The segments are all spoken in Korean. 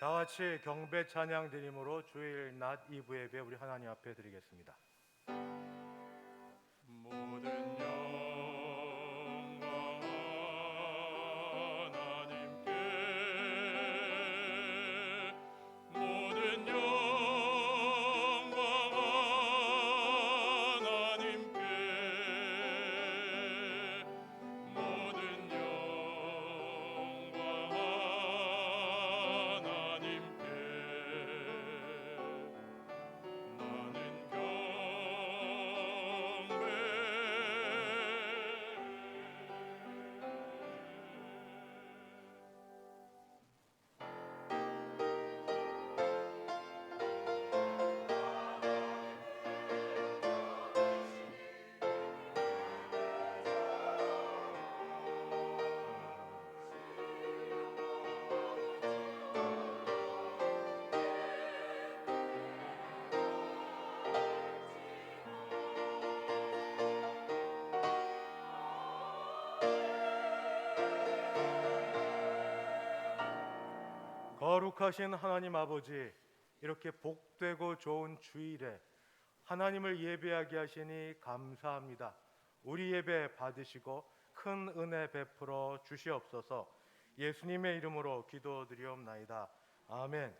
다 같이 경배 찬양 드림으로 주일 낮 2부 예배 우리 하나님 앞에 드리겠습니다. 모든 영광 하나님께, 모든 영광 하나님께, 모든 영광 하나님께. 나는 거룩하신 하나님 아버지, 이렇게 복되고 좋은 주일에 하나님을 예배하게 하시니 감사합니다. 우리 예배 받으시고 큰 은혜 베풀어 주시옵소서. 예수님의 이름으로 기도드리옵나이다. 아멘.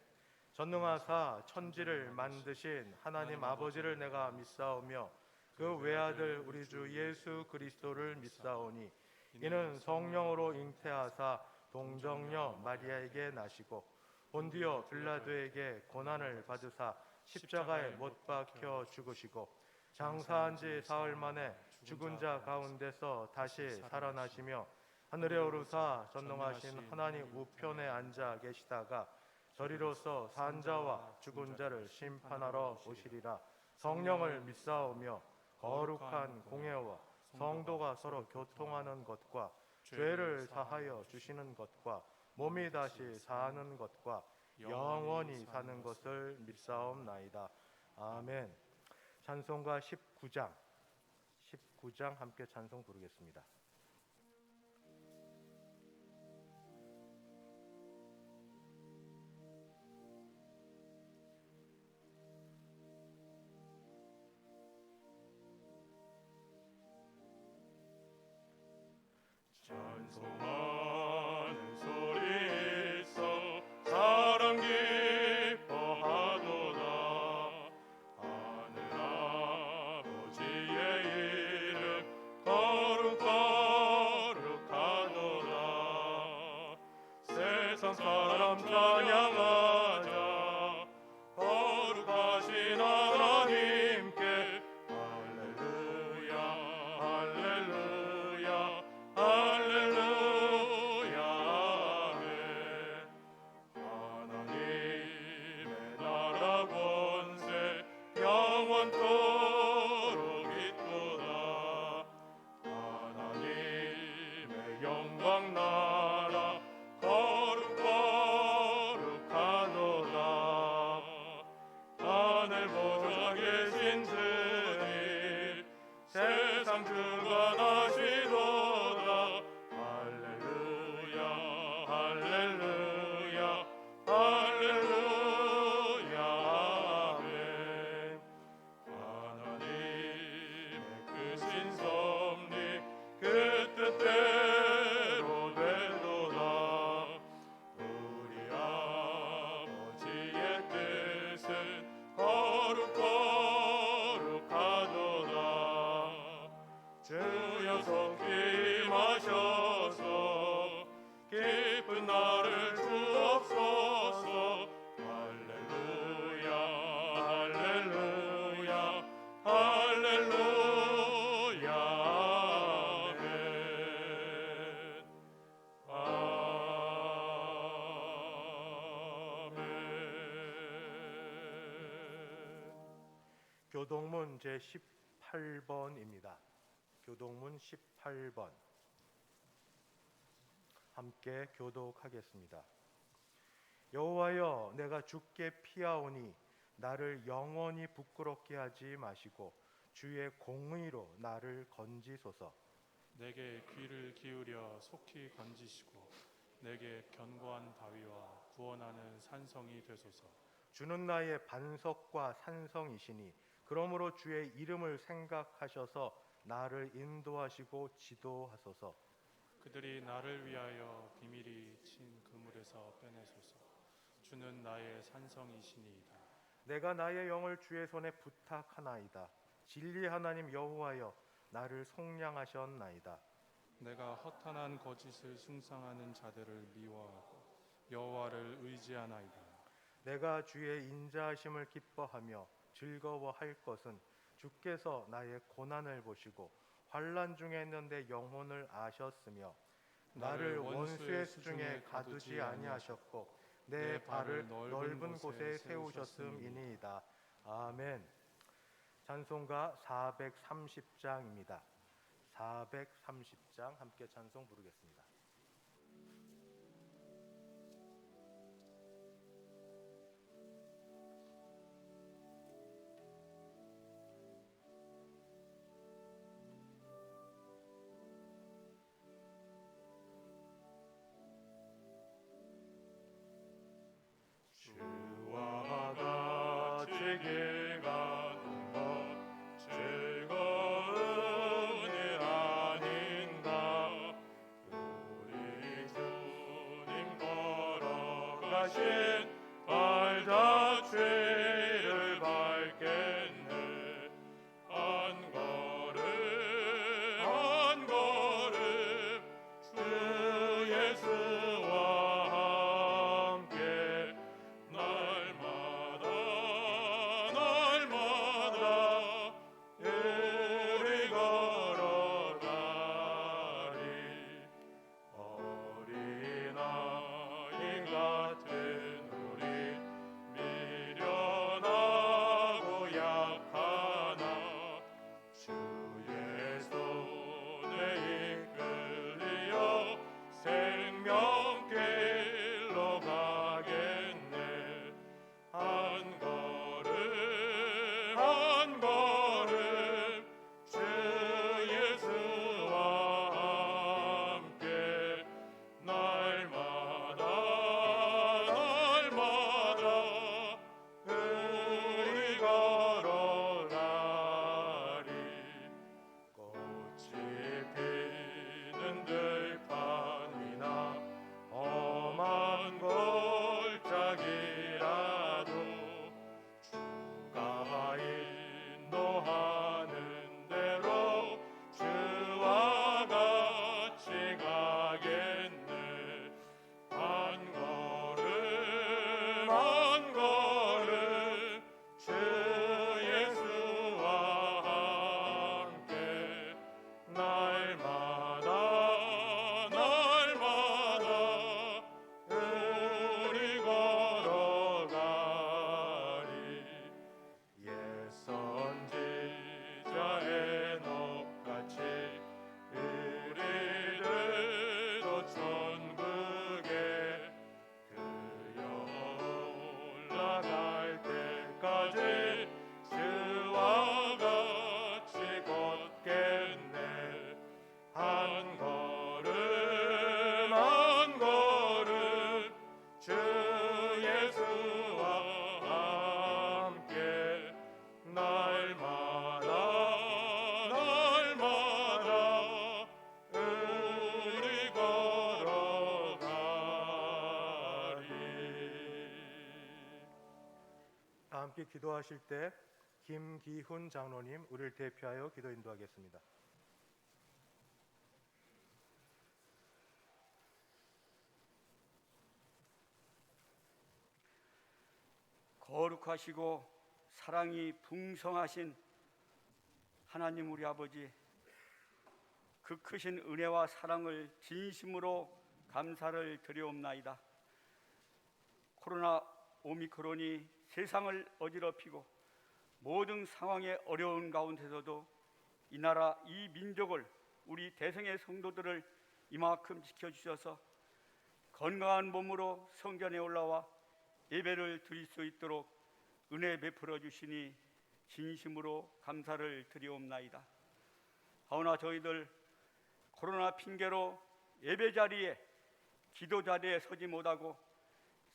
전능하사 천지를 만드신 하나님 아버지를 내가 믿사오며 그 외아들 우리 주 예수 그리스도를 믿사오니 이는 성령으로 잉태하사 동정녀 마리아에게 나시고 본디오 빌라도에게 고난을 받으사 십자가에 못 박혀 죽으시고 장사한 지 사흘 만에 죽은 자 가운데서 다시 살아나시며 하늘에 오르사 전능하신 하나님 우편에 앉아 계시다가 저리로서 산 자와 죽은 자를 심판하러 오시리라. 성령을 믿사오며 거룩한 공회와 성도가 서로 교통하는 것과 죄를 사하여 주시는 것과 몸이 다시 사는 것과 영원히 사는 것을 믿사옵나이다. 아멘. 찬송가 19장 함께 찬송 부르겠습니다. 찬송하는 소리 있어 사랑 기뻐하도다. 하늘 아버지의 이름 거룩하도다. 세상 사람 찬양하자. 거룩하신 하나님께 할렐루야 할렐루야 할렐루야 아멘. 하나님의 나라 권세 영원토록 있도다. 하나님의 영광 나라 거룩하도다. 하늘 보좌 계신 주님 세상 주관하시도다. 할렐루야 할렐루야 할렐루야 아멘. 하나님의 크신 섭리 그 뜻대로 되도다. 우리 아버지의 뜻은 거룩하도다. 주여 속히 임하셔서 깊은 나를 주옵소서. 할렐루야 할렐루야 할렐루야 아멘. 아멘. 교동문 제18번입니다. 교동문 18번 함께 교독하겠습니다. 여호와여, 내가 주께 피하오니 나를 영원히 부끄럽게 하지 마시고 주의 공의로 나를 건지소서. 내게 귀를 기울여 속히 건지시고 내게 견고한 바위와 구원하는 산성이 되소서. 주는 나의 반석과 산성이시니 그러므로 주의 이름을 생각하셔서 나를 인도하시고 지도하소서. 그들이 나를 위하여 비밀이 친 그물에서 빼내소서. 주는 나의 산성이시니이다. 내가 나의 영을 주의 손에 부탁하나이다. 진리 하나님 여호와여 나를 속량하셨나이다. 내가 허탄한 거짓을 숭상하는 자들을 미워하고 여호와를 의지하나이다. 내가 주의 인자하심을 기뻐하며 즐거워할 것은 주께서 나의 고난을 보시고 환난 중에 있는데 영혼을 아셨으며 나를 원수의 수중에 가두지 아니하셨고 내 발을 넓은 곳에 세우셨음이니이다. 아멘. 찬송가 430장입니다. 430장 함께 찬송 부르겠습니다. 주와 같이 길 가는 것 즐거운 일 아닌가. 우리 주님 걸어가신 발자취를 밟겠네. 한 걸음 한 걸음 주 예수와 함께 날마다 날마다 우리 걸어가리. 어린아이 같은 우리 미련하고 약하나 주의 손에 이끌려 생명길로 가겠네. 한 걸음 한 걸음 주 예수와 함께 날마다 날마다 우리 걸어가리. 꽃이 피는 들판이나 험한 골짜기라도 주가 인도하는 대로 주와 같이 가겠네. 한 걸음 한 걸음 주 예수와 함께 날마다 날마다 우리 걸어가리. 옛 선지자 에녹같이 우리들도 천국에 그려 올라갈 때까지 주와 같이 걷겠네. 한 걸음 한 걸음 주 예수와 함께 날마다 날마다 우리 걸어가리. 다 함께 기도하실 때 김기훈 장로님 우리를 대표하여 기도 인도하겠습니다. 거룩하시고 사랑이 풍성하신 하나님 우리 아버지, 그 크신 은혜와 사랑을 진심으로 감사를 드려옵나이다. 코로나 오미크론이 세상을 어지럽히고 모든 상황의 어려운 가운데서도 이 나라 이 민족을, 우리 대성의 성도들을 이만큼 지켜주셔서 건강한 몸으로 성전에 올라와 예배를 드릴 수 있도록 은혜 베풀어 주시니 진심으로 감사를 드리옵나이다. 하오나 저희들 코로나 핑계로 예배 자리에, 기도 자리에 서지 못하고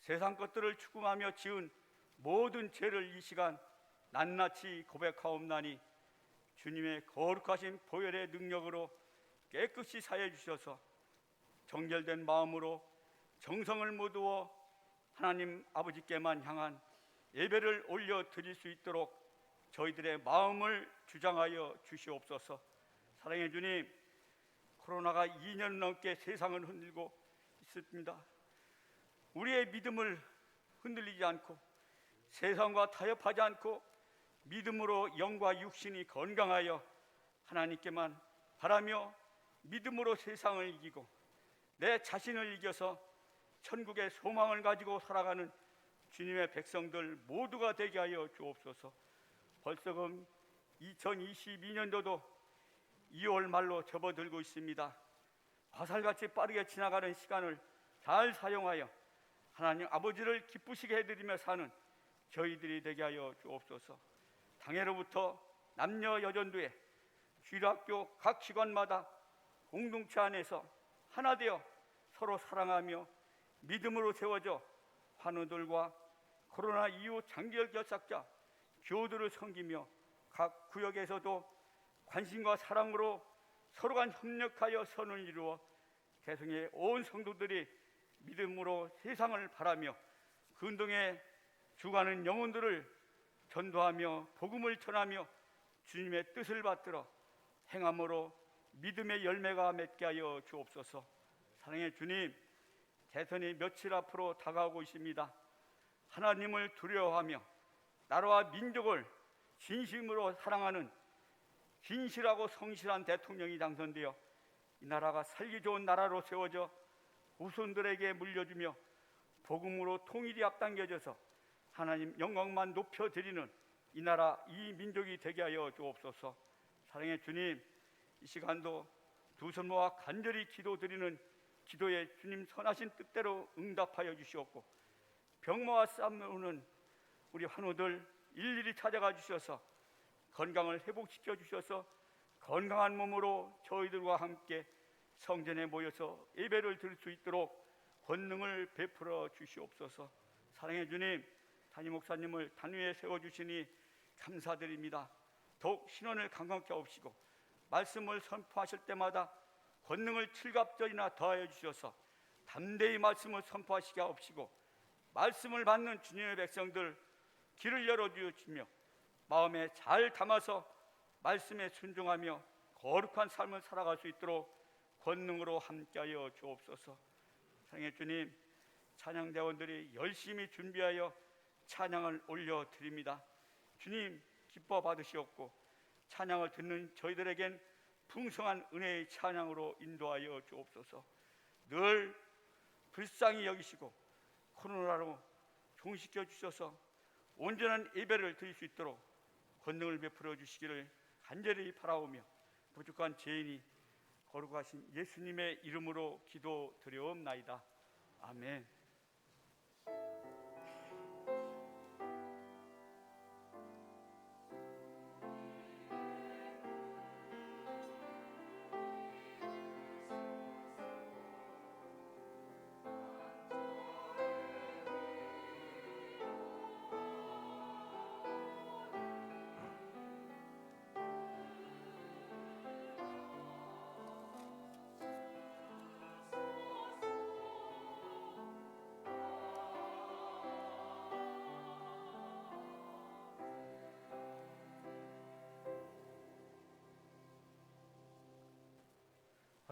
세상 것들을 추궁하며 지은 모든 죄를 이 시간 낱낱이 고백하옵나니 주님의 거룩하신 보혈의 능력으로 깨끗이 사해 주셔서 정결된 마음으로 정성을 모두어 하나님 아버지께만 향한 예배를 올려 드릴 수 있도록 저희들의 마음을 주장하여 주시옵소서. 사랑의 주님, 코로나가 2년 넘게 세상을 흔들고 있습니다. 우리의 믿음을 흔들리지 않고 세상과 타협하지 않고 믿음으로 영과 육신이 건강하여 하나님께만 바라며 믿음으로 세상을 이기고 내 자신을 이겨서 천국의 소망을 가지고 살아가는 주님의 백성들 모두가 되게 하여 주옵소서. 벌써금 2022년도도 2월 말로 접어들고 있습니다. 화살같이 빠르게 지나가는 시간을 잘 사용하여 하나님 아버지를 기쁘시게 해드리며 사는 저희들이 되게 하여 주옵소서. 당해로부터 남녀 여전도에 주일학교 각 기관마다 공동체 안에서 하나 되어 서로 사랑하며 믿음으로 세워져 환우들과 코로나 이후 장기열 결삭자 교우들을 섬기며 각 구역에서도 관심과 사랑으로 서로 간 협력하여 선을 이루어 개성의 온 성도들이 믿음으로 세상을 바라며 근동에 죽어가는 영혼들을 전도하며 복음을 전하며 주님의 뜻을 받들어 행함으로 믿음의 열매가 맺게 하여 주옵소서. 사랑의 주님, 대선이 며칠 앞으로 다가오고 있습니다. 하나님을 두려워하며 나라와 민족을 진심으로 사랑하는 진실하고 성실한 대통령이 당선되어 이 나라가 살기 좋은 나라로 세워져 후손들에게 물려주며 복음으로 통일이 앞당겨져서 하나님 영광만 높여드리는 이 나라 이 민족이 되게 하여 주옵소서. 사랑의 주님, 이 시간도 두 손 모아 간절히 기도드리는 기도에 주님 선하신 뜻대로 응답하여 주시옵고 병마와 싸우는 우리 환우들 일일이 찾아가 주셔서 건강을 회복시켜 주셔서 건강한 몸으로 저희들과 함께 성전에 모여서 예배를 드릴 수 있도록 권능을 베풀어 주시옵소서. 사랑의 주님, 담임 목사님을 단위에 세워주시니 감사드립니다. 더욱 신원을 강건케 하옵시고 말씀을 선포하실 때마다 권능을 7갑절이나 더하여 주셔서 담대히 말씀을 선포하시게 하옵시고 말씀을 받는 주님의 백성들 길을 열어주시며 마음에 잘 담아서 말씀에 순종하며 거룩한 삶을 살아갈 수 있도록 권능으로 함께하여 주옵소서. 사랑의 주님, 찬양대원들이 열심히 준비하여 찬양을 올려드립니다. 주님 기뻐 받으시옵고 찬양을 듣는 저희들에겐 풍성한 은혜의 찬양으로 인도하여 주옵소서. 늘 불쌍히 여기시고 코로나로 종식해 주셔서 온전한 예배를 드릴 수 있도록 권능을 베풀어 주시기를 간절히 바라오며 부족한 죄인이 거룩하신 예수님의 이름으로 기도드려옵나이다. 아멘.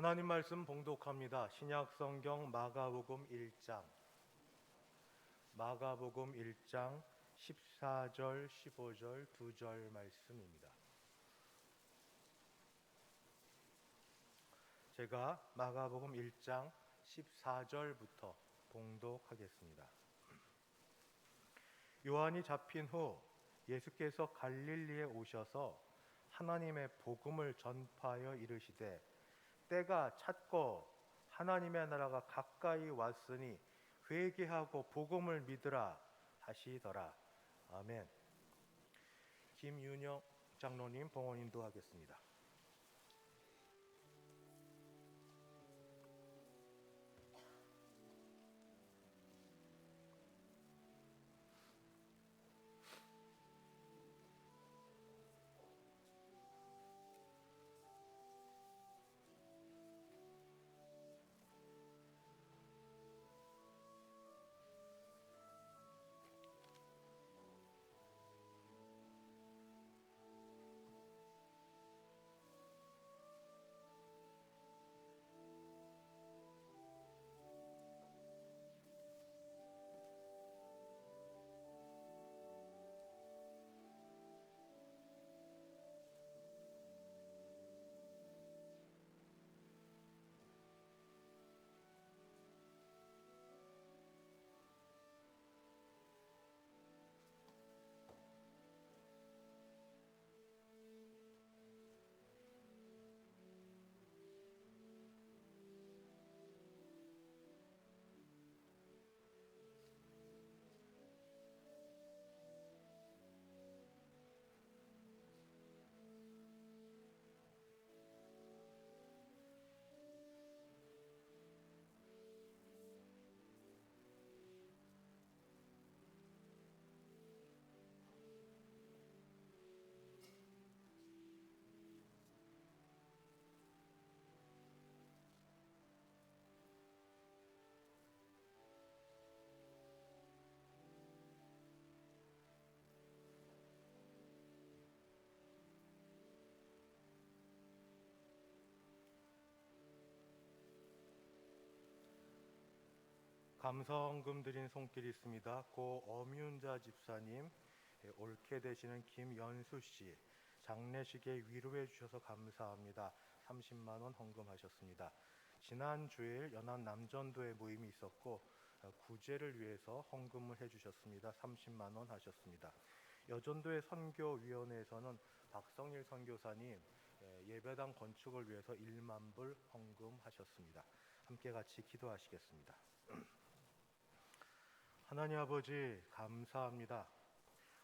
하나님 말씀 봉독합니다. 신약 성경 마가복음 1장 14절 15절 2절 말씀입니다. 제가 마가복음 1장 14절부터 봉독하겠습니다. 요한이 잡힌 후 예수께서 갈릴리에 오셔서 하나님의 복음을 전파하여 이르시되 때가 찼고 하나님의 나라가 가까이 왔으니 회개하고 복음을 믿으라 하시더라. 아멘. 김윤영 장로님 봉헌 인도하겠습니다. 감사헌금 드린 손길이 있습니다. 고 엄윤자 집사님, 옳게 되시는 김연수 씨, 장례식에 위로해 주셔서 감사합니다. 30만 원 헌금하셨습니다. 지난 주일 연안 남전도에 모임이 있었고 구제를 위해서 헌금을 해주셨습니다. 30만 원 하셨습니다. 여전도의 선교위원회에서는 박성일 선교사님 예배당 건축을 위해서 1만 불 헌금하셨습니다. 함께 같이 기도하시겠습니다. 하나님 아버지 감사합니다.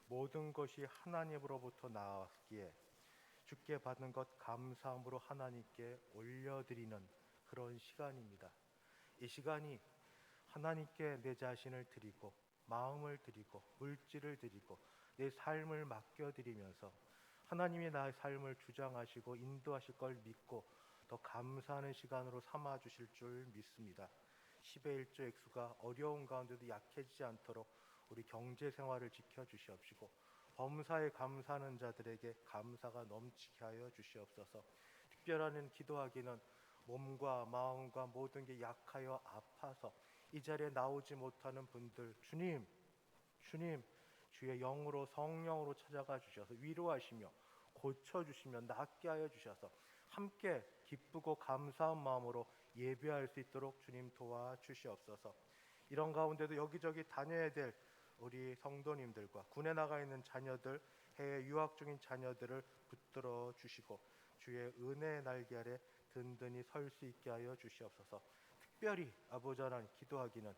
모든 것이 하나님으로부터 나왔기에 주께 받은 것 감사함으로 하나님께 올려드리는 그런 시간입니다. 이 시간이 하나님께 내 자신을 드리고 마음을 드리고 물질을 드리고 내 삶을 맡겨드리면서 하나님이 나의 삶을 주장하시고 인도하실 걸 믿고 더 감사하는 시간으로 삼아주실 줄 믿습니다. 10의 1조 액수가 어려운 가운데도 약해지지 않도록 우리 경제 생활을 지켜주시옵시고 범사에 감사하는 자들에게 감사가 넘치게 하여 주시옵소서. 특별한 기도하기는 몸과 마음과 모든 게 약하여 아파서 이 자리에 나오지 못하는 분들 주님 주의 영으로 성령으로 찾아가 주셔서 위로하시며 고쳐주시며 낫게 하여 주셔서 함께 기쁘고 감사한 마음으로 예배할 수 있도록 주님 도와주시옵소서. 이런 가운데도 여기저기 다녀야 될 우리 성도님들과 군에 나가 있는 자녀들, 해외 유학 중인 자녀들을 붙들어 주시고 주의 은혜의 날개 아래 든든히 설 수 있게 하여 주시옵소서. 특별히 아버지 하나님 기도하기는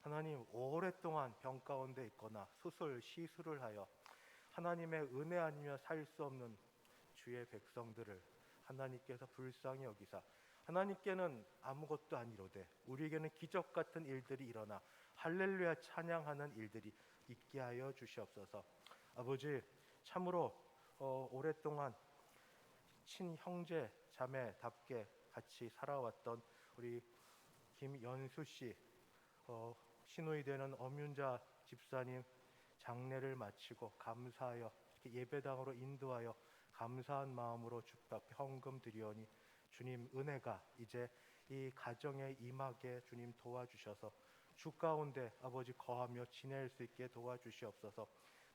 하나님 오랫동안 병 가운데 있거나 수술, 시술을 하여 하나님의 은혜 아니면 살 수 없는 주의 백성들을 하나님께서 불쌍히 여기사 하나님께는 아무것도 아니로되 우리에게는 기적 같은 일들이 일어나 할렐루야 찬양하는 일들이 있게 하여 주시옵소서. 아버지 참으로 오랫동안 친형제 자매답게 같이 살아왔던 우리 김연수 씨 신우이 되는 엄윤자 집사님 장례를 마치고 감사하여 이렇게 예배당으로 인도하여 감사한 마음으로 주 앞에 헌금 드리오니 주님 은혜가 이제 이 가정에 임하게 주님 도와주셔서 주 가운데 아버지 거하며 지낼 수 있게 도와주시옵소서.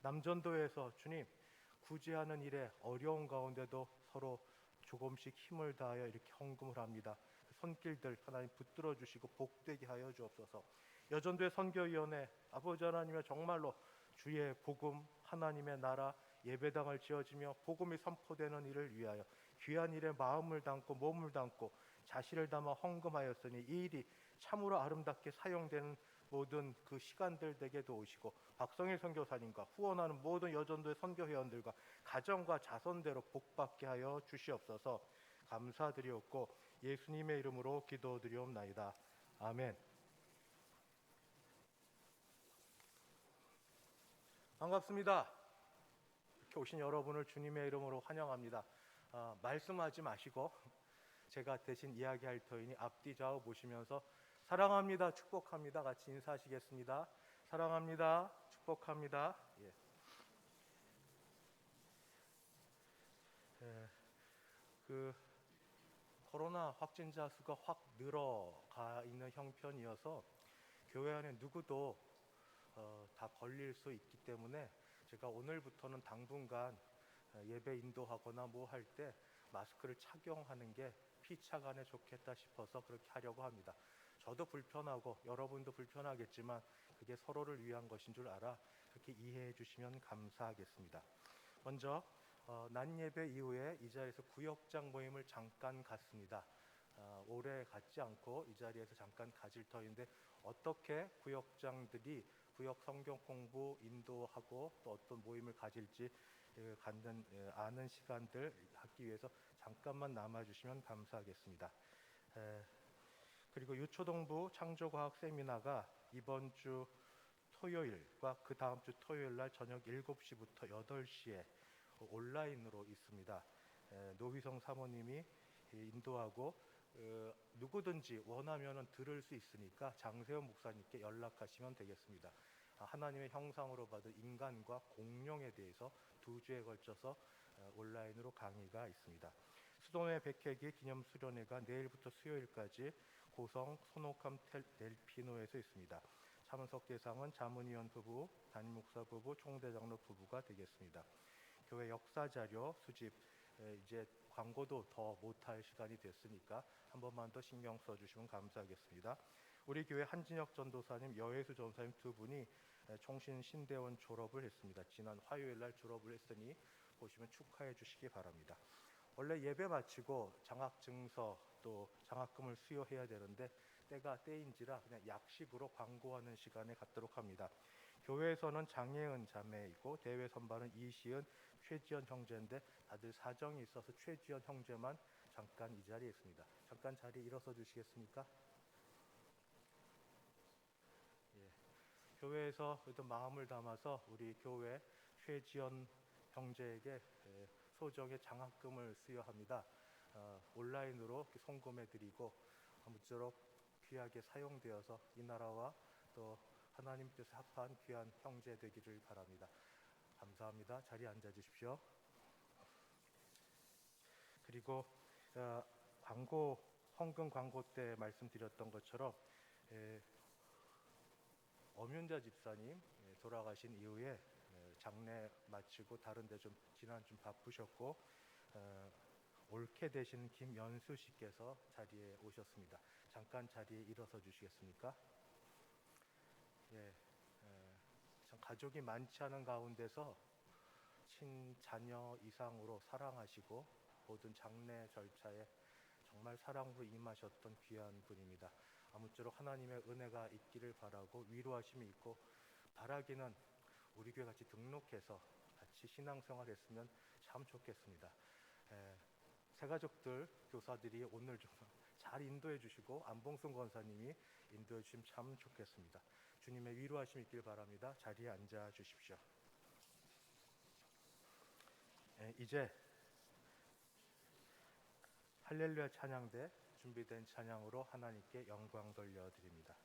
남전도에서 주님 구제하는 일에 어려운 가운데도 서로 조금씩 힘을 다하여 이렇게 헌금을 합니다. 손길들 하나님 붙들어 주시고 복되게 하여 주옵소서. 여전도의 선교위원회 아버지 하나님의 정말로 주의 복음 하나님의 나라 예배당을 지어지며 복음이 선포되는 일을 위하여 귀한 일에 마음을 담고 몸을 담고 자신을 담아 헌금하였으니 이 일이 참으로 아름답게 사용되는 모든 그 시간들 댁에 도우시고 박성일 선교사님과 후원하는 모든 여전도의 선교회원들과 가정과 자손대로 복받게 하여 주시옵소서. 감사드리옵고 예수님의 이름으로 기도드리옵나이다. 아멘. 반갑습니다. 이렇게 오신 여러분을 주님의 이름으로 환영합니다. 말씀하지 마시고 제가 대신 이야기할 터이니 앞뒤 좌우 보시면서 사랑합니다, 축복합니다 같이 인사하시겠습니다. 사랑합니다, 축복합니다. 그 코로나 확진자 수가 확 늘어가 있는 형편이어서 교회 안에 누구도 다 걸릴 수 있기 때문에 제가 오늘부터는 당분간 예배 인도하거나 뭐 할 때 마스크를 착용하는 게 피차간에 좋겠다 싶어서 그렇게 하려고 합니다. 저도 불편하고 여러분도 불편하겠지만 그게 서로를 위한 것인 줄 알아 그렇게 이해해 주시면 감사하겠습니다. 먼저 난 예배 이후에 이 자리에서 구역장 모임을 잠깐 갖습니다. 오래 갖지 않고 이 자리에서 잠깐 가질 터인데 어떻게 구역장들이 구역 성경 공부 인도하고 또 어떤 모임을 가질지 갖는 아는 시간들 갖기 위해서 잠깐만 남아주시면 감사하겠습니다. 그리고 유초동부 창조과학 세미나가 이번 주 토요일과 그 다음 주 토요일 날 저녁 7시부터 8시에 온라인으로 있습니다. 노희성 사모님이 인도하고 누구든지 원하면 들을 수 있으니까 장세현 목사님께 연락하시면 되겠습니다. 하나님의 형상으로 받은 인간과 공룡에 대해서 2주에 걸쳐서 온라인으로 강의가 있습니다. 수도원의 백회기 기념 수련회가 내일부터 수요일까지 고성 소노캄 델피노에서 있습니다. 참석 대상은 자문위원 부부, 담임 목사 부부, 총대장로 부부가 되겠습니다. 교회 역사 자료 수집, 이제 광고도 더 못할 시간이 됐으니까 한 번만 더 신경 써주시면 감사하겠습니다. 우리 교회 한진혁 전도사님, 여혜수 전사님 두 분이 총신 신대원 졸업을 했습니다. 지난 화요일 날 졸업을 했으니 보시면 축하해 주시기 바랍니다. 원래 예배 마치고 장학증서 또 장학금을 수여해야 되는데 때가 때인지라 그냥 약식으로 광고하는 시간에 갖도록 합니다. 교회에서는 장혜은 자매이고 대회 선발은 이시은, 최지연 형제인데 다들 사정이 있어서 최지연 형제만 잠깐 이 자리에 있습니다. 잠깐 자리 일어서 주시겠습니까? 예. 교회에서 그래도 마음을 담아서 우리 교회 최지연 형제에게 소정의 장학금을 수여합니다. 온라인으로 송금해드리고 아무쪼록 귀하게 사용되어서 이 나라와 또 하나님 뜻에 합한 귀한 형제 되기를 바랍니다. 감사합니다. 자리에 앉아 주십시오. 그리고 헌금 광고 때 말씀드렸던 것처럼 엄윤자 집사님 돌아가신 이후에 장례 마치고 다른데 좀 지난 좀 바쁘셨고 옳게 되신 김연수 씨께서 자리에 오셨습니다. 잠깐 자리에 일어서 주시겠습니까? 예, 참 가족이 많지 않은 가운데서 친자녀 이상으로 사랑하시고 모든 장례 절차에 정말 사랑으로 임하셨던 귀한 분입니다. 아무쪼록 하나님의 은혜가 있기를 바라고 위로하심이 있고 바라기는 우리 교회 같이 등록해서 같이 신앙생활 했으면 참 좋겠습니다. 새가족들 교사들이 오늘 좀 잘 인도해 주시고 안봉순 권사님이 인도해 주시면 참 좋겠습니다. 주님의 위로하심이 있길 바랍니다. 자리에 앉아 주십시오. 이제 할렐루야 찬양대 준비된 찬양으로 하나님께 영광 돌려드립니다.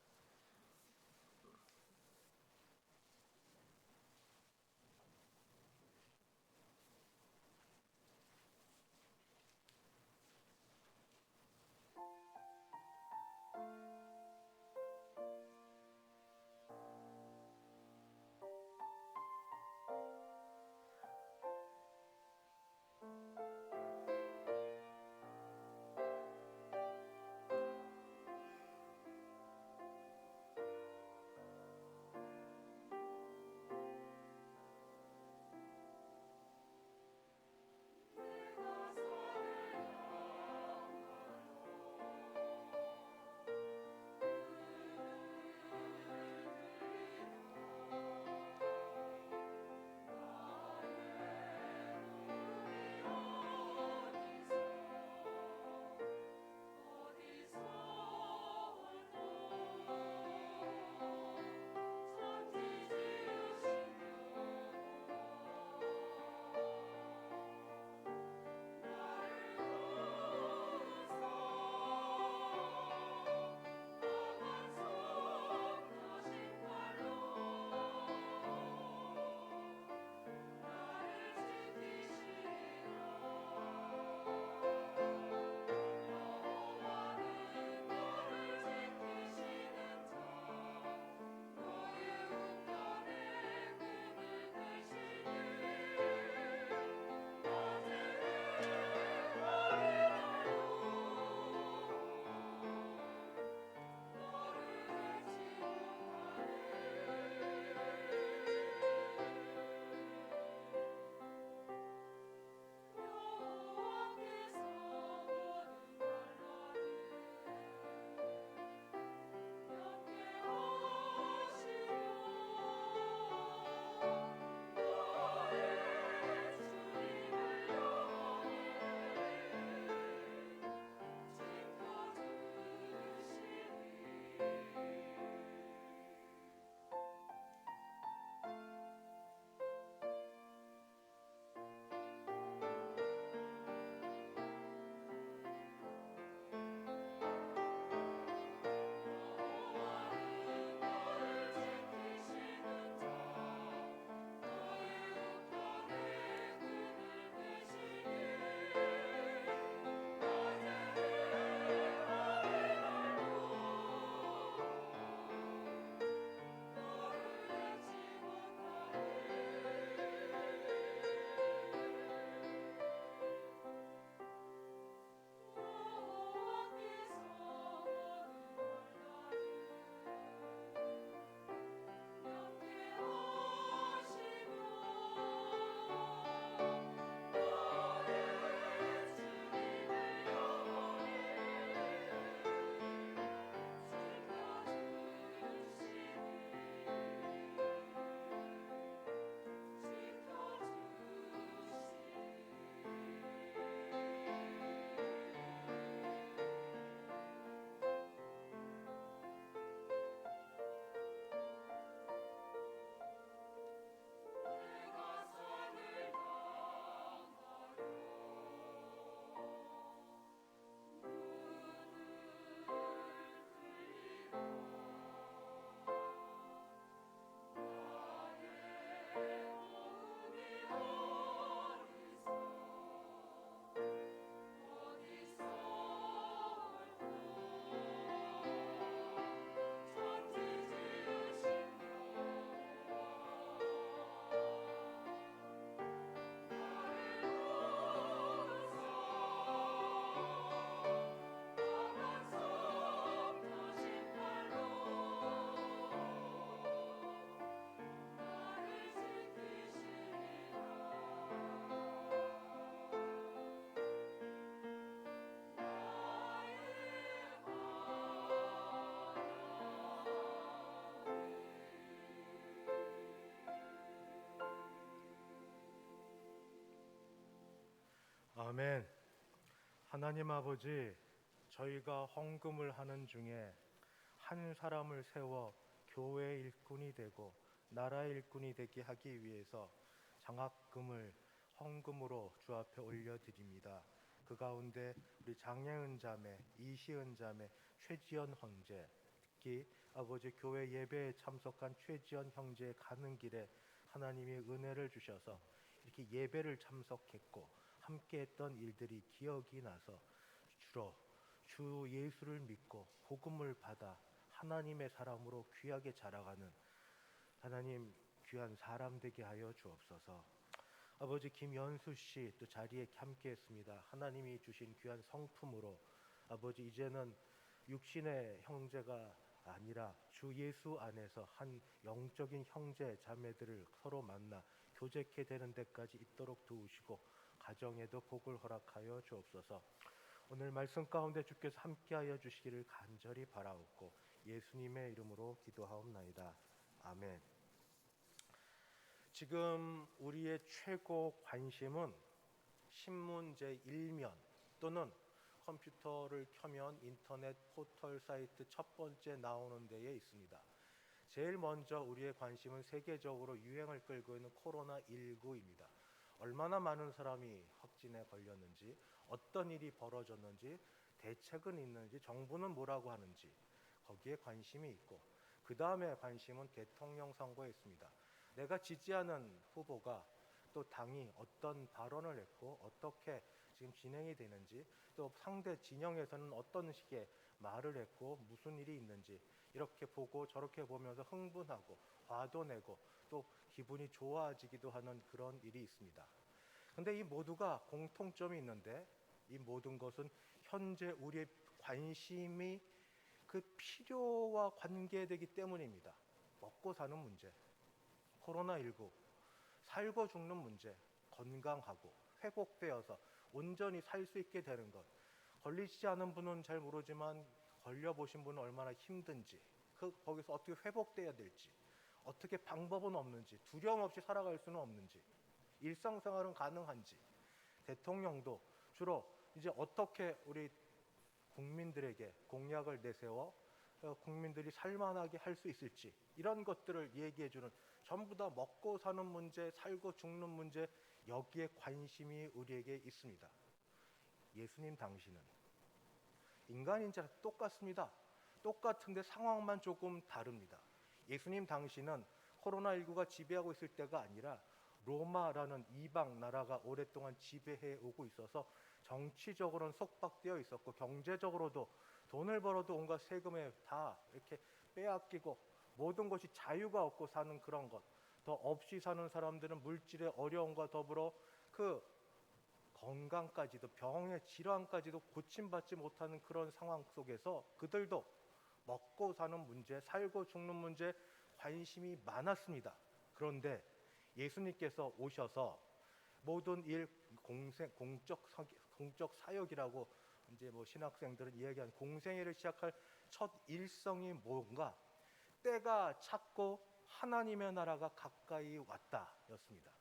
아멘. 하나님 아버지, 저희가 헌금을 하는 중에 한 사람을 세워 교회 일꾼이 되고 나라의 일꾼이 되게 하기 위해서 장학금을 헌금으로 주 앞에 올려드립니다. 그 가운데 우리 장혜은 자매, 이시은 자매, 최지연 형제, 특히 아버지 교회 예배에 참석한 최지연 형제의 가는 길에 하나님이 은혜를 주셔서 이렇게 예배를 참석했고 함께했던 일들이 기억이 나서 주로 주 예수를 믿고 복음을 받아 하나님의 사람으로 귀하게 자라가는 하나님 귀한 사람 되게 하여 주옵소서. 아버지 김연수 씨 또 자리에 함께했습니다. 하나님이 주신 귀한 성품으로 아버지 이제는 육신의 형제가 아니라 주 예수 안에서 한 영적인 형제 자매들을 서로 만나 교제케 되는 데까지 있도록 도우시고 가정에도 복을 허락하여 주옵소서. 오늘 말씀 가운데 주께서 함께하여 주시기를 간절히 바라옵고 예수님의 이름으로 기도하옵나이다. 아멘. 지금 우리의 최고 관심은 신문 제1면 또는 컴퓨터를 켜면 인터넷 포털 사이트 첫 번째 나오는 데에 있습니다. 제일 먼저 우리의 관심은 세계적으로 유행을 끌고 있는 코로나19입니다. 얼마나 많은 사람이 확진에 걸렸는지, 어떤 일이 벌어졌는지, 대책은 있는지, 정부는 뭐라고 하는지 거기에 관심이 있고, 그 다음에 관심은 대통령 선거에 있습니다. 내가 지지하는 후보가 또 당이 어떤 발언을 했고 어떻게 지금 진행이 되는지, 또 상대 진영에서는 어떤 식의 말을 했고 무슨 일이 있는지 이렇게 보고 저렇게 보면서 흥분하고 화도 내고 또 기분이 좋아지기도 하는 그런 일이 있습니다. 근데 이 모두가 공통점이 있는데 이 모든 것은 현재 우리의 관심이 그 필요와 관계되기 때문입니다. 먹고 사는 문제, 코로나19, 살고 죽는 문제, 건강하고 회복되어서 온전히 살 수 있게 되는 것. 걸리지 않은 분은 잘 모르지만 걸려보신 분은 얼마나 힘든지, 거기서 어떻게 회복돼야 될지, 어떻게 방법은 없는지, 두려움 없이 살아갈 수는 없는지, 일상생활은 가능한지, 대통령도 주로 이제 어떻게 우리 국민들에게 공약을 내세워 국민들이 살만하게 할 수 있을지 이런 것들을 얘기해주는, 전부 다 먹고 사는 문제, 살고 죽는 문제, 여기에 관심이 우리에게 있습니다. 예수님 당신은 인간인자 똑같습니다. 똑같은데 상황만 조금 다릅니다. 예수님 당신은 코로나19가 지배하고 있을 때가 아니라 로마라는 이방 나라가 오랫동안 지배해 오고 있어서 정치적으로는 속박되어 있었고 경제적으로도 돈을 벌어도 온갖 세금에 다 이렇게 빼앗기고 모든 것이 자유가 없고 사는 그런 것, 더 없이 사는 사람들은 물질의 어려움과 더불어 그 건강까지도 병의 질환까지도 고침받지 못하는 그런 상황 속에서 그들도 먹고 사는 문제, 살고 죽는 문제 관심이 많았습니다. 그런데 예수님께서 오셔서 모든 일 공적 사역이라고 이제 뭐 신학생들은 이야기한 공생애를 시작할 첫 일성이 뭔가, 때가 찼고 하나님의 나라가 가까이 왔다였습니다.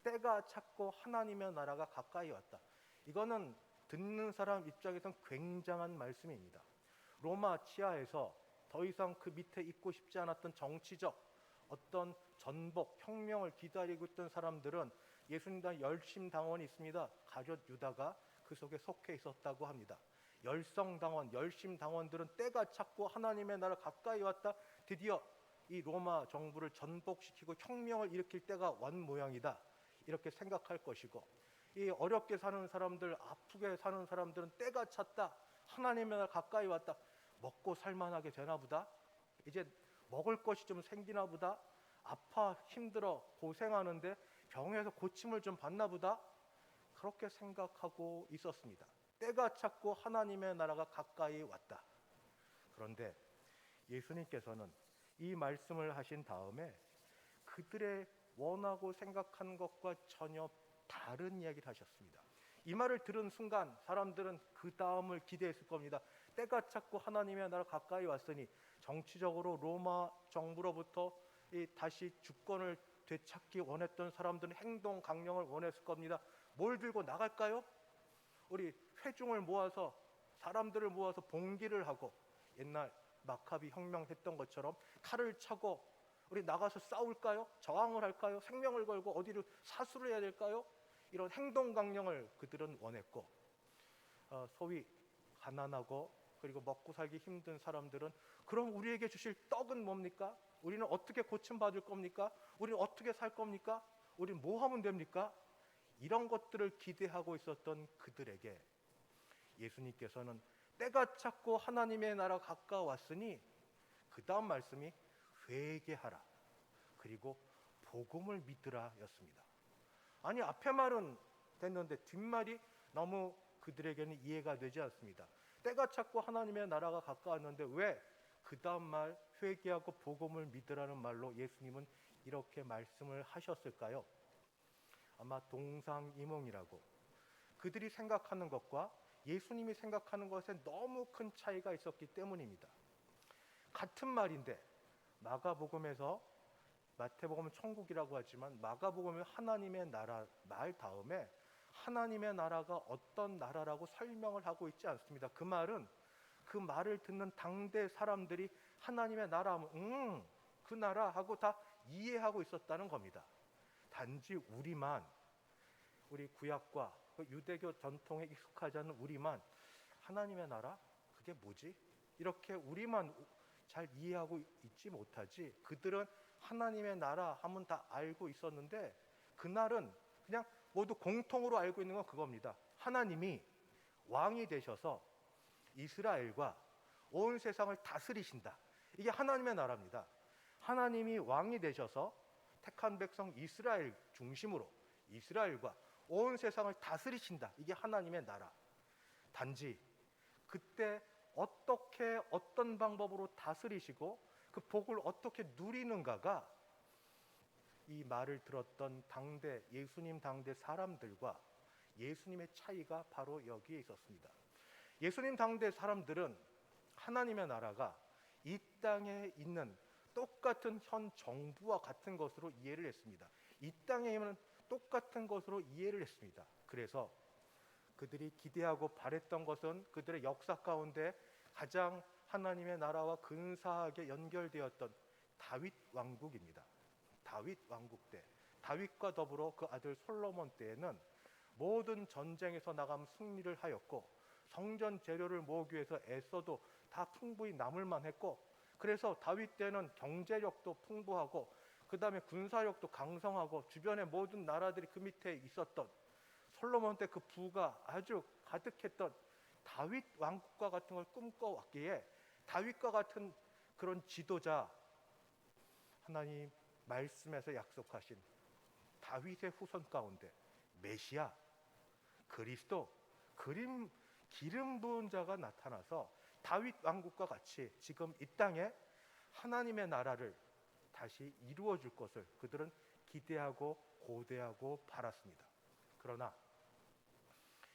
때가 찼고 하나님의 나라가 가까이 왔다. 이거는 듣는 사람 입장에선 굉장한 말씀입니다. 로마 치하에서 더 이상 그 밑에 있고 싶지 않았던 정치적 어떤 전복, 혁명을 기다리고 있던 사람들은 예수님당 열심당원이 있습니다. 가룟 유다가 그 속에 속해 있었다고 합니다. 열성당원, 열심당원들은 때가 찼고 하나님의 나라 가까이 왔다. 드디어 이 로마 정부를 전복시키고 혁명을 일으킬 때가 완 모양이다. 이렇게 생각할 것이고, 이 어렵게 사는 사람들, 아프게 사는 사람들은 때가 찼다. 하나님의 나라 가까이 왔다. 먹고 살만하게 되나 보다. 이제 먹을 것이 좀 생기나 보다. 아파 힘들어 고생하는데 병에서 고침을 좀 받나 보다. 그렇게 생각하고 있었습니다. 때가 찼고 하나님의 나라가 가까이 왔다. 그런데 예수님께서는 이 말씀을 하신 다음에 그들의 원하고 생각하는 것과 전혀 다른 이야기를 하셨습니다. 이 말을 들은 순간 사람들은 그 다음을 기대했을 겁니다. 때가 찼고 하나님의 나라 가까이 왔으니 정치적으로 로마 정부로부터 다시 주권을 되찾기 원했던 사람들은 행동 강령을 원했을 겁니다. 뭘 들고 나갈까요? 우리 회중을 모아서 사람들을 모아서 봉기를 하고 옛날 마카비 혁명했던 것처럼 칼을 차고 우리 나가서 싸울까요? 저항을 할까요? 생명을 걸고 어디를 사수를 해야 될까요? 이런 행동 강령을 그들은 원했고 소위 가난하고 그리고 먹고 살기 힘든 사람들은 그럼 우리에게 주실 떡은 뭡니까? 우리는 어떻게 고침받을 겁니까? 우리는 어떻게 살 겁니까? 우리는 뭐 하면 됩니까? 이런 것들을 기대하고 있었던 그들에게 예수님께서는 때가 찼고 하나님의 나라 가까웠으니 그 다음 말씀이 회개하라 그리고 복음을 믿으라 였습니다. 아니 앞에 말은 됐는데 뒷말이 너무 그들에게는 이해가 되지 않습니다. 때가 찼고 하나님의 나라가 가까웠는데 왜 그 다음 말 회개하고 복음을 믿으라는 말로 예수님은 이렇게 말씀을 하셨을까요? 아마 동상이몽이라고 그들이 생각하는 것과 예수님이 생각하는 것에 너무 큰 차이가 있었기 때문입니다. 같은 말인데 마가복음에서 마태복음은 천국이라고 하지만 마가복음은 하나님의 나라 말 다음에 하나님의 나라가 어떤 나라라고 설명을 하고 있지 않습니다. 그 말은 그 말을 듣는 당대 사람들이 하나님의 나라 하면 그 나라 하고 다 이해하고 있었다는 겁니다. 단지 우리 구약과 유대교 전통에 익숙하지 않은 우리만 하나님의 나라? 그게 뭐지? 이렇게 우리만 잘 이해하고 있지 못하지 그들은 하나님의 나라 하면 다 알고 있었는데 그날은 그냥 모두 공통으로 알고 있는 건 그겁니다. 하나님이 왕이 되셔서 이스라엘과 온 세상을 다스리신다. 이게 하나님의 나라입니다. 하나님이 왕이 되셔서 택한 백성 이스라엘 중심으로 이스라엘과 온 세상을 다스리신다. 이게 하나님의 나라. 단지 그때 어떻게 어떤 방법으로 다스리시고 그 복을 어떻게 누리는가가 이 말을 들었던 당대 예수님 당대 사람들과 예수님의 차이가 바로 여기에 있었습니다. 예수님 당대 사람들은 하나님의 나라가 이 땅에 있는 똑같은 현 정부와 같은 것으로 이해를 했습니다. 이 땅에 있는 똑같은 것으로 이해를 했습니다. 그래서 그들이 기대하고 바랬던 것은 그들의 역사 가운데 가장 하나님의 나라와 근사하게 연결되었던 다윗 왕국입니다. 다윗 왕국 때 다윗과 더불어 그 아들 솔로몬 때에는 모든 전쟁에서 나가면 승리를 하였고 성전 재료를 모으기 위해서 애써도 다 풍부히 남을만 했고 그래서 다윗 때는 경제력도 풍부하고 그 다음에 군사력도 강성하고 주변의 모든 나라들이 그 밑에 있었던 솔로몬 때 그 부가 아주 가득했던 다윗 왕국과 같은 걸 꿈꿔왔기에 다윗과 같은 그런 지도자 하나님 말씀에서 약속하신 다윗의 후손 가운데 메시아 그리스도 기름 부은 자가 나타나서 다윗 왕국과 같이 지금 이 땅에 하나님의 나라를 다시 이루어 줄 것을 그들은 기대하고 고대하고 바랐습니다. 그러나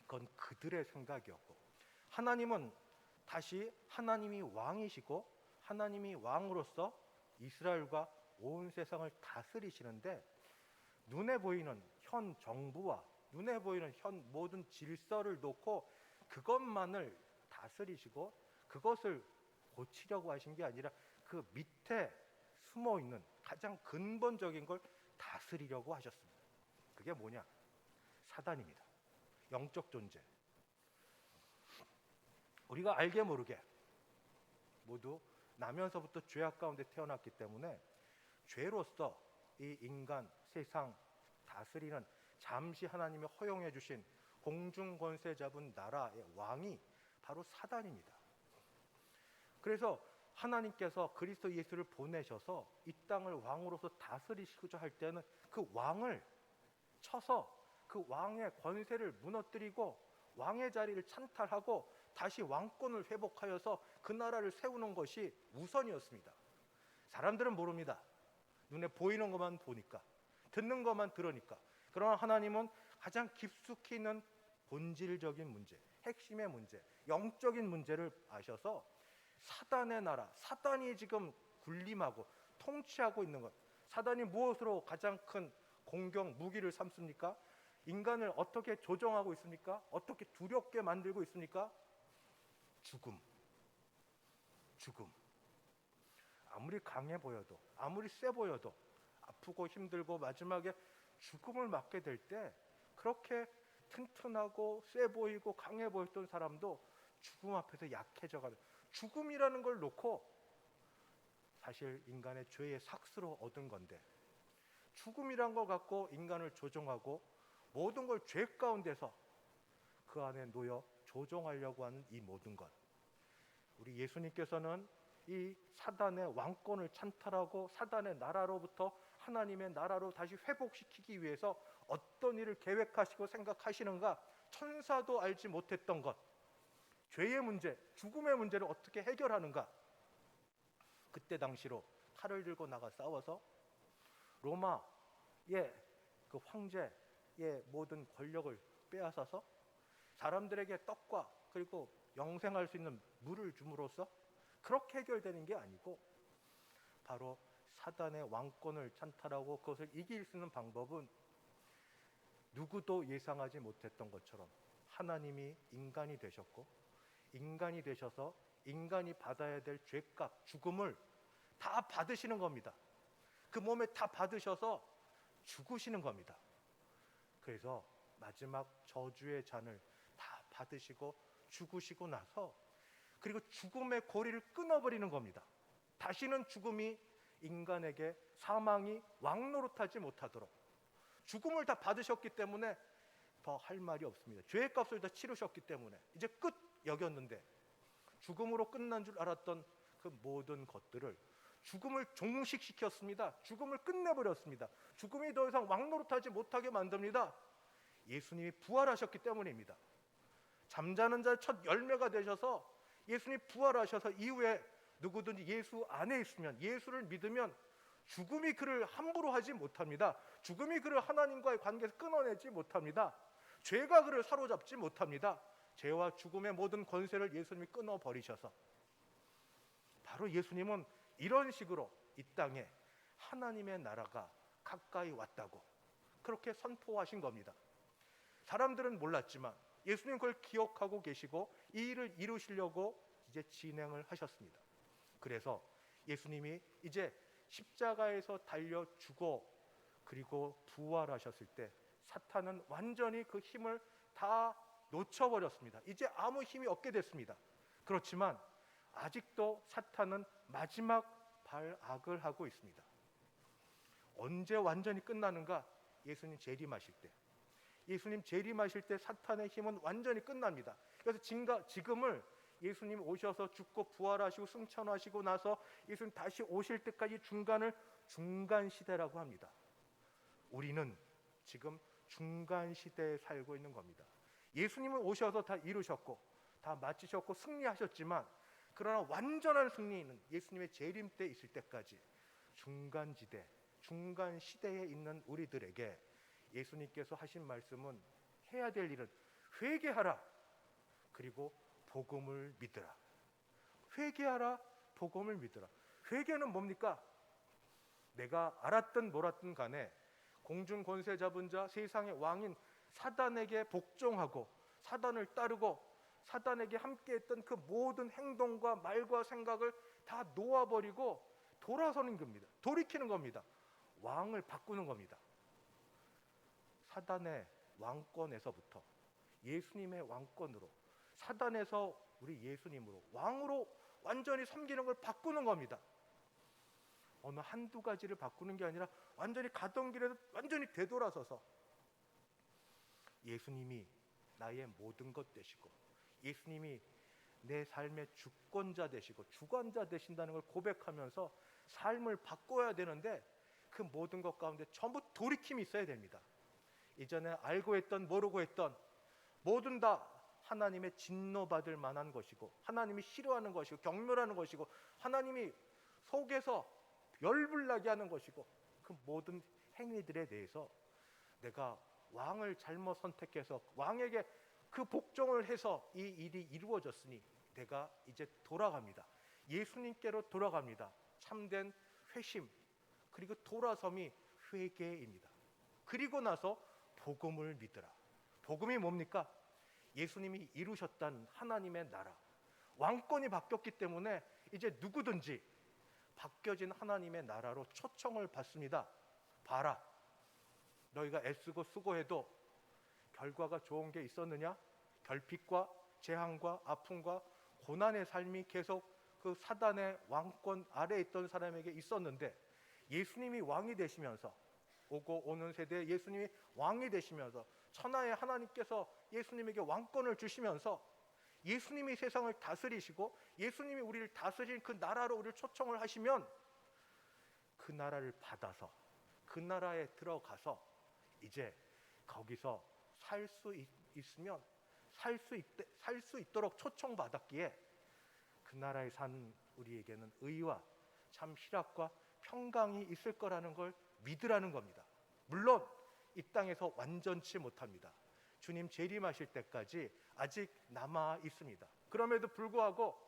그건 그들의 생각이었고 하나님은 다시 하나님이 왕이시고 하나님이 왕으로서 이스라엘과 온 세상을 다스리시는데 눈에 보이는 현 정부와 눈에 보이는 현 모든 질서를 놓고 그것만을 다스리시고 그것을 고치려고 하신 게 아니라 그 밑에 숨어 있는 가장 근본적인 걸 다스리려고 하셨습니다. 그게 뭐냐? 사단입니다. 영적 존재. 우리가 알게 모르게 모두 나면서부터 죄악 가운데 태어났기 때문에 죄로서 이 인간, 세상 다스리는 잠시 하나님이 허용해 주신 공중 권세 잡은 나라의 왕이 바로 사단입니다. 그래서 하나님께서 그리스도 예수를 보내셔서 이 땅을 왕으로서 다스리시고자 할 때는 그 왕을 쳐서 그 왕의 권세를 무너뜨리고 왕의 자리를 찬탈하고 다시 왕권을 회복하여서 그 나라를 세우는 것이 우선이었습니다. 사람들은 모릅니다. 눈에 보이는 것만 보니까 듣는 것만 들으니까. 그러나 하나님은 가장 깊숙이 있는 본질적인 문제, 핵심의 문제, 영적인 문제를 아셔서 사단의 나라, 사단이 지금 군림하고 통치하고 있는 것, 사단이 무엇으로 가장 큰 공격 무기를 삼습니까? 인간을 어떻게 조종하고 있습니까? 어떻게 두렵게 만들고 있습니까? 죽음. 죽음. 아무리 강해 보여도, 아무리 세 보여도, 아프고 힘들고 마지막에 죽음을 맞게 될 때 그렇게 튼튼하고 세 보이고 강해 보였던 사람도 죽음 앞에서 약해져 가요. 죽음이라는 걸 놓고 사실 인간의 죄의 삭스로 얻은 건데, 죽음이란 걸 갖고 인간을 조종하고 모든 걸 죄 가운데서 그 안에 놓여 조종하려고 하는 이 모든 것, 우리 예수님께서는 이 사단의 왕권을 찬탈하고 사단의 나라로부터 하나님의 나라로 다시 회복시키기 위해서 어떤 일을 계획하시고 생각하시는가, 천사도 알지 못했던 것, 죄의 문제, 죽음의 문제를 어떻게 해결하는가. 그때 당시로 칼을 들고 나가 싸워서 로마의 그 황제의 모든 권력을 빼앗아서 사람들에게 떡과 그리고 영생할 수 있는 물을 줌으로써 그렇게 해결되는 게 아니고, 바로 사단의 왕권을 찬탈하고 그것을 이길 수 있는 방법은 누구도 예상하지 못했던 것처럼 하나님이 인간이 되셨고, 인간이 되셔서 인간이 받아야 될 죄값, 죽음을 다 받으시는 겁니다. 그 몸에 다 받으셔서 죽으시는 겁니다. 그래서 마지막 저주의 잔을 다 받으시고 죽으시고 나서, 그리고 죽음의 고리를 끊어버리는 겁니다. 다시는 죽음이 인간에게, 사망이 왕노릇하지 못하도록. 죽음을 다 받으셨기 때문에 더 할 말이 없습니다. 죄의 값을 다 치르셨기 때문에 이제 끝 여겼는데, 죽음으로 끝난 줄 알았던 그 모든 것들을 죽음을 종식시켰습니다. 죽음을 끝내버렸습니다. 죽음이 더 이상 왕노릇하지 못하게 만듭니다. 예수님이 부활하셨기 때문입니다. 잠자는 자의 첫 열매가 되셔서 예수님이 부활하셔서 이후에 누구든지 예수 안에 있으면, 예수를 믿으면 죽음이 그를 함부로 하지 못합니다. 죽음이 그를 하나님과의 관계에서 끊어내지 못합니다. 죄가 그를 사로잡지 못합니다. 죄와 죽음의 모든 권세를 예수님이 끊어버리셔서, 바로 예수님은 이런 식으로 이 땅에 하나님의 나라가 가까이 왔다고 그렇게 선포하신 겁니다. 사람들은 몰랐지만 예수님 그걸 기억하고 계시고 이 일을 이루시려고 이제 진행을 하셨습니다. 그래서 예수님이 이제 십자가에서 달려 죽어 그리고 부활하셨을 때 사탄은 완전히 그 힘을 다 놓쳐버렸습니다. 이제 아무 힘이 없게 됐습니다. 그렇지만 아직도 사탄은 마지막 발악을 하고 있습니다. 언제 완전히 끝나는가? 예수님 재림하실 때. 예수님 재림하실 때 사탄의 힘은 완전히 끝납니다. 그래서 지금을 예수님 오셔서 죽고 부활하시고 승천하시고 나서 예수님 다시 오실 때까지 중간을 중간 시대라고 합니다. 우리는 지금 중간 시대에 살고 있는 겁니다. 예수님은 오셔서 다 이루셨고 다 마치셨고 승리하셨지만, 그러나 완전한 승리는 예수님의 재림 때 있을 때까지 중간 지대, 중간 시대에 있는 우리들에게 예수님께서 하신 말씀은, 해야 될 일은 회개하라, 그리고 복음을 믿으라. 회개하라, 복음을 믿으라. 회개는 뭡니까? 내가 알았든 몰랐든 간에 공중 권세 잡은 자, 세상의 왕인 사단에게 복종하고 사단을 따르고 사단에게 함께했던 그 모든 행동과 말과 생각을 다 놓아버리고 돌아서는 겁니다. 돌이키는 겁니다. 왕을 바꾸는 겁니다. 사단의 왕권에서부터 예수님의 왕권으로, 사단에서 우리 예수님으로, 왕으로 완전히 섬기는 걸 바꾸는 겁니다. 어느 한두 가지를 바꾸는 게 아니라 완전히 가던 길에서 완전히 되돌아서서 예수님이 나의 모든 것 되시고, 예수님이 내 삶의 주권자 되시고 주관자 되신다는 걸 고백하면서 삶을 바꿔야 되는데, 그 모든 것 가운데 전부 돌이킴이 있어야 됩니다. 이전에 알고 했던 모르고 했던 모든 다 하나님의 진노받을 만한 것이고, 하나님이 싫어하는 것이고 경멸하는 것이고, 하나님이 속에서 열불나게 하는 것이고, 그 모든 행위들에 대해서 내가 왕을 잘못 선택해서 왕에게 그 복종을 해서 이 일이 이루어졌으니 내가 이제 돌아갑니다. 예수님께로 돌아갑니다. 참된 회심, 그리고 돌아섬이 회개입니다. 그리고 나서 복음을 믿으라. 복음이 뭡니까? 예수님이 이루셨던 하나님의 나라. 왕권이 바뀌었기 때문에 이제 누구든지 바뀌어진 하나님의 나라로 초청을 받습니다. 봐라. 너희가 애쓰고 수고해도 결과가 좋은 게 있었느냐? 결핍과 재앙과 아픔과 고난의 삶이 계속 그 사단의 왕권 아래에 있던 사람에게 있었는데, 예수님이 왕이 되시면서, 오고 오는 세대에 예수님이 왕이 되시면서, 천하의 하나님께서 예수님에게 왕권을 주시면서 예수님이 세상을 다스리시고 예수님이 우리를 다스린 그 나라로 우리를 초청을 하시면, 그 나라를 받아서 그 나라에 들어가서 이제 거기서 살 수 있으면 살 수 있도록 초청받았기에 그 나라에 산 우리에게는 의와 참 희락과 평강이 있을 거라는 걸 믿으라는 겁니다. 물론 이 땅에서 완전치 못합니다. 주님 재림하실 때까지 아직 남아 있습니다. 그럼에도 불구하고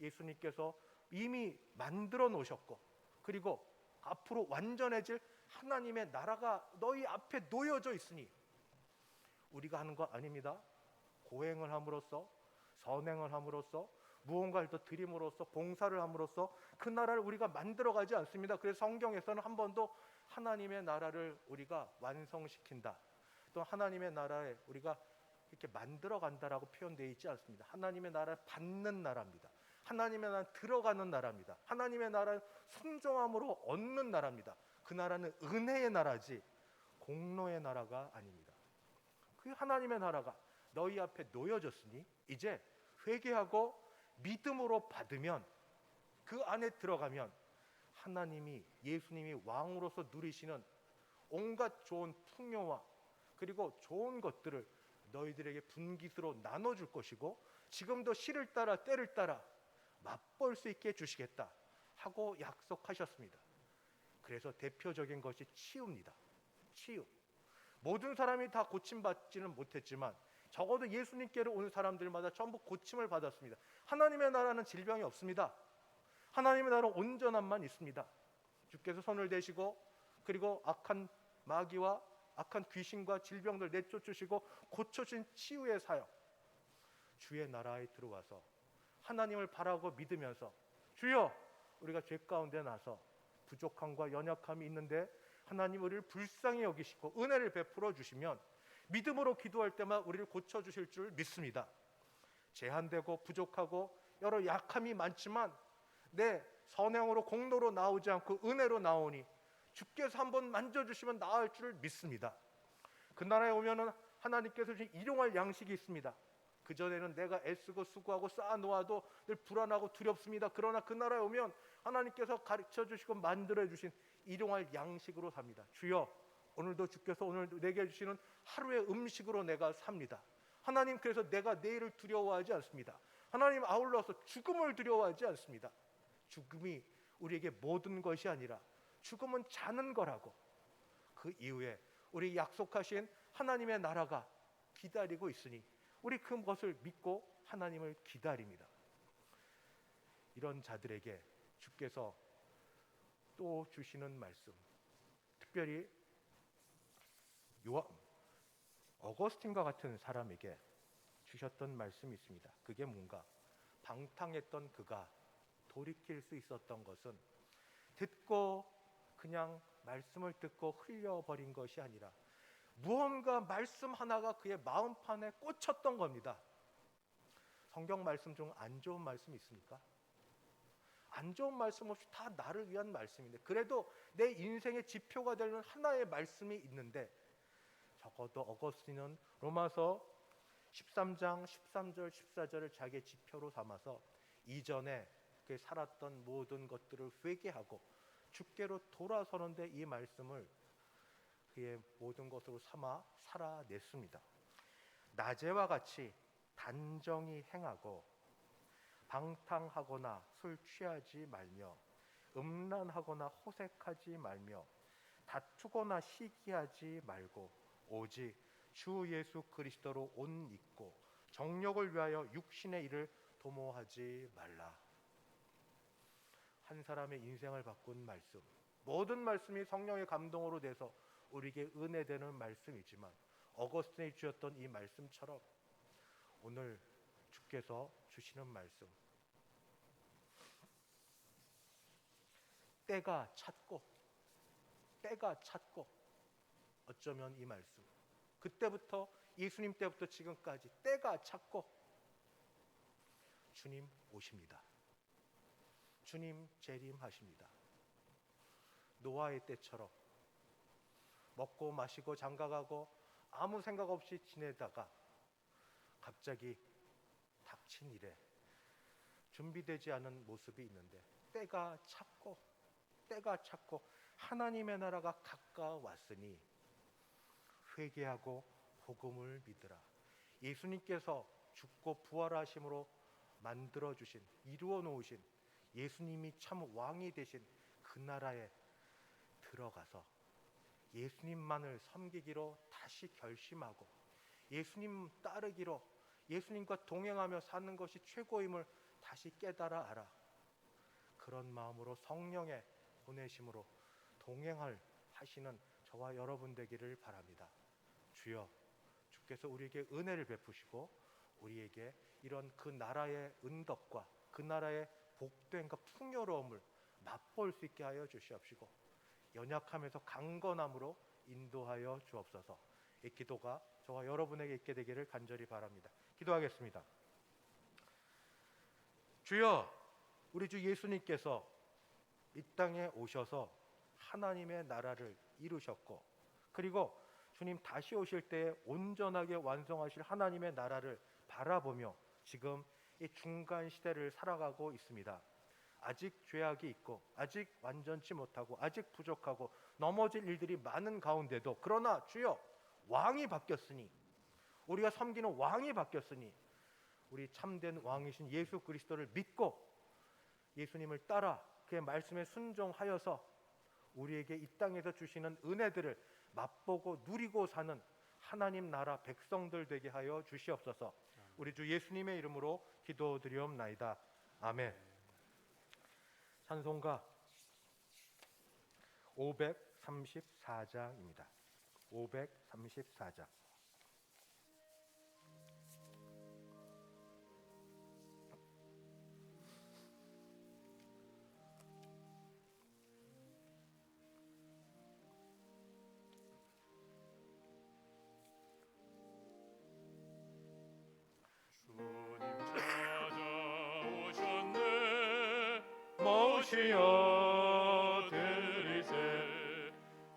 예수님께서 이미 만들어 놓으셨고, 그리고 앞으로 완전해질 하나님의 나라가 너희 앞에 놓여져 있으니, 우리가 하는 거 아닙니다. 고행을 함으로써, 선행을 함으로써, 무언가를 더 드림으로써, 봉사를 함으로써 그 나라를 우리가 만들어가지 않습니다. 그래서 성경에서는 한 번도 하나님의 나라를 우리가 완성시킨다, 또 하나님의 나라에 우리가 이렇게 만들어간다라고 표현되어 있지 않습니다. 하나님의 나라를 받는 나라입니다. 하나님의 나라는 들어가는 나라입니다. 하나님의 나라는 순종함으로 얻는 나라입니다. 그 나라는 은혜의 나라지 공로의 나라가 아닙니다. 그 하나님의 나라가 너희 앞에 놓여졌으니 이제 회개하고 믿음으로 받으면, 그 안에 들어가면 하나님이, 예수님이 왕으로서 누리시는 온갖 좋은 풍요와 그리고 좋은 것들을 너희들에게 분깃으로 나눠줄 것이고, 지금도 시를 따라 때를 따라 맛볼 수 있게 해주시겠다 하고 약속하셨습니다. 그래서 대표적인 것이 치유입니다. 치유. 모든 사람이 다 고침받지는 못했지만 적어도 예수님께로 오는 사람들마다 전부 고침을 받았습니다. 하나님의 나라는 질병이 없습니다. 하나님의 나라는 온전함만 있습니다. 주께서 손을 대시고, 그리고 악한 마귀와 악한 귀신과 질병들 내쫓으시고 고쳐주신 치유의 사역, 주의 나라에 들어와서 하나님을 바라고 믿으면서, 주여 우리가 죄 가운데 나서 부족함과 연약함이 있는데 하나님 우리를 불쌍히 여기시고 은혜를 베풀어 주시면 믿음으로 기도할 때만 우리를 고쳐주실 줄 믿습니다. 제한되고 부족하고 여러 약함이 많지만 내 선행으로 공로로 나오지 않고 은혜로 나오니 주께서 한번 만져주시면 나을 줄 믿습니다. 그 나라에 오면은 하나님께서 주신 일용할 양식이 있습니다. 그전에는 내가 애쓰고 수고하고 쌓아놓아도 늘 불안하고 두렵습니다. 그러나 그 나라에 오면 하나님께서 가르쳐주시고 만들어주신 일용할 양식으로 삽니다. 주여 오늘도 주께서 오늘 내게 주시는 하루의 음식으로 내가 삽니다. 하나님, 그래서 내가 내일을 두려워하지 않습니다. 하나님, 아울러서 죽음을 두려워하지 않습니다. 죽음이 우리에게 모든 것이 아니라 죽음은 자는 거라고, 그 이후에 우리 약속하신 하나님의 나라가 기다리고 있으니 우리 그것을 믿고 하나님을 기다립니다. 이런 자들에게 주께서 또 주시는 말씀, 특별히 어거스틴과 같은 사람에게 주셨던 말씀이 있습니다. 그게 뭔가, 방탕했던 그가 돌이킬 수 있었던 것은 듣고 그냥 말씀을 듣고 흘려버린 것이 아니라 무언가 말씀 하나가 그의 마음판에 꽂혔던 겁니다. 성경 말씀 중 안 좋은 말씀이 있습니까? 안 좋은 말씀 없이 다 나를 위한 말씀인데, 그래도 내 인생의 지표가 되는 하나의 말씀이 있는데, 적어도 어거스틴은 로마서 13장 13절 14절을 자기의 지표로 삼아서 이전에 그 살았던 모든 것들을 회개하고 주께로 돌아서는데 이 말씀을 그의 모든 것으로 삼아 살아냈습니다. 낮에와 같이 단정히 행하고 방탕하거나 술 취하지 말며 음란하거나 호색하지 말며 다투거나 시기하지 말고 오직 주 예수 그리스도로 옷 입고 정욕을 위하여 육신의 일을 도모하지 말라. 한 사람의 인생을 바꾼 말씀, 모든 말씀이 성령의 감동으로 돼서 우리에게 은혜되는 말씀이지만 어거스틴이 주셨던 이 말씀처럼 오늘 주께서 주시는 말씀, 때가 찼고 어쩌면 이 말씀, 그때부터 예수님 때부터 지금까지 때가 찼고 주님 오십니다. 주님 재림하십니다. 노아의 때처럼 먹고 마시고 장가가고 아무 생각 없이 지내다가 갑자기 닥친 일에 준비되지 않은 모습이 있는데 때가 찼고 하나님의 나라가 가까웠으니 회개하고 복음을 믿으라. 예수님께서 죽고 부활하심으로 만들어주신, 이루어 놓으신 예수님이 참 왕이 되신 그 나라에 들어가서 예수님만을 섬기기로 다시 결심하고 예수님 따르기로, 예수님과 동행하며 사는 것이 최고임을 다시 깨달아 알아. 그런 마음으로 성령의 보내심으로 동행을 하시는 저와 여러분 되기를 바랍니다. 주여, 주께서 우리에게 은혜를 베푸시고 우리에게 이런 그 나라의 은덕과 그 나라의 복됨과 풍요로움을 맛볼 수 있게 하여 주시옵시고 연약함에서 강건함으로 인도하여 주옵소서. 이 기도가 저와 여러분에게 있게 되기를 간절히 바랍니다. 기도하겠습니다. 주여, 우리 주 예수님께서 이 땅에 오셔서 하나님의 나라를 이루셨고, 그리고 주님 다시 오실 때에 온전하게 완성하실 하나님의 나라를 바라보며 지금 이 중간 시대를 살아가고 있습니다. 아직 죄악이 있고 아직 완전치 못하고 아직 부족하고 넘어질 일들이 많은 가운데도, 그러나 주여, 왕이 바뀌었으니, 우리가 섬기는 왕이 바뀌었으니 우리 참된 왕이신 예수 그리스도를 믿고 예수님을 따라 그의 말씀에 순종하여서 우리에게 이 땅에서 주시는 은혜들을 맛보고 누리고 사는 하나님 나라 백성들 되게 하여 주시옵소서. 우리 주 예수님의 이름으로 기도드리옵나이다. 아멘. 찬송가 534장입니다. 534장. 주님 찾아오셨네. 모시어 드리세.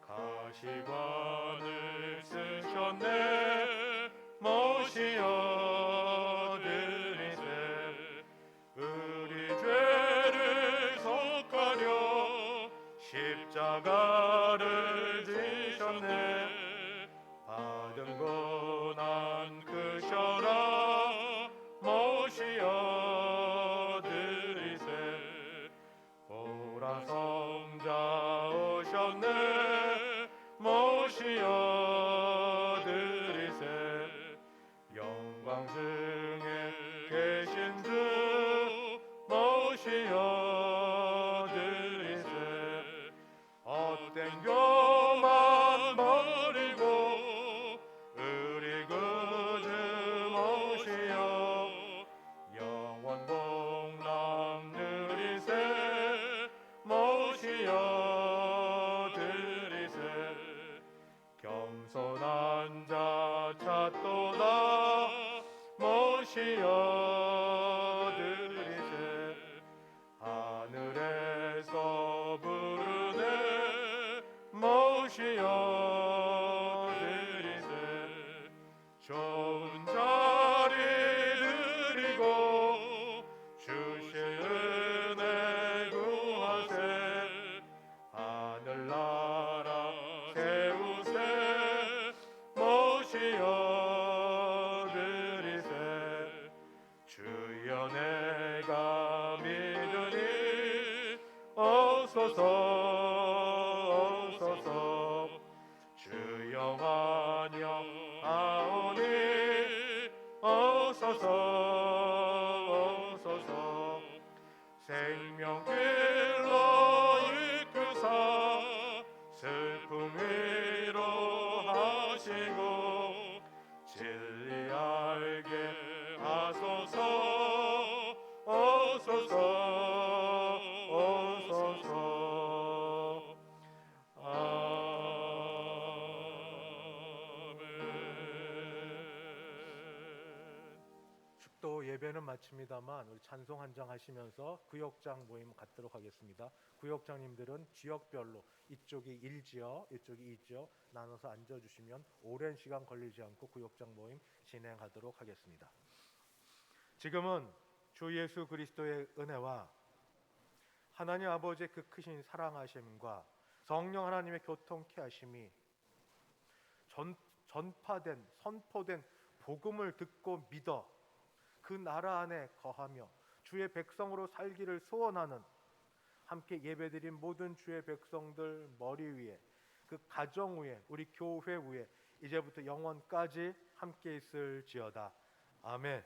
가시관을 쓰셨네. 모시어 드리세. 우리 죄를 속하려 십자가를 지셨네. 받은 고난 크셔라. 모시어 드리세. 보라 성자 오셨네. 모시어 드리세. 영광 중에 계신 주 모시어 드리세. 헛된 교만 버리고 우리 구주 모시어 영원 복락 누리세. 모시어 드리세. 겸손한 자 찾도다. 모시어 드리세. 하늘에서 부르네. 모시어 드리세. 좋은 자리 드리고 주실 은혜 구하세. 하늘나라 세우세. 모시어 드리세. 주여 내가 믿으니 오소서. 주여 환영하오니 오소서. 생명길로 이끄사 슬픔 위로하시고 또 예배는 마칩니다만 우리 찬송 한 장 하시면서 구역장 모임 갖도록 하겠습니다. 구역장님들은 지역별로 이쪽이 1지역, 이쪽이 2지역 나눠서 앉아주시면 오랜 시간 걸리지 않고 구역장 모임 진행하도록 하겠습니다. 지금은 주 예수 그리스도의 은혜와 하나님 아버지의 그 크신 사랑하심과 성령 하나님의 교통케 하심이 전파된 선포된 복음을 듣고 믿어 그 나라 안에 거하며 주의 백성으로 살기를 소원하는 함께 예배드린 모든 주의 백성들 머리 위에 그 가정 위에 우리 교회 위에 이제부터 영원까지 함께 있을지어다. 아멘.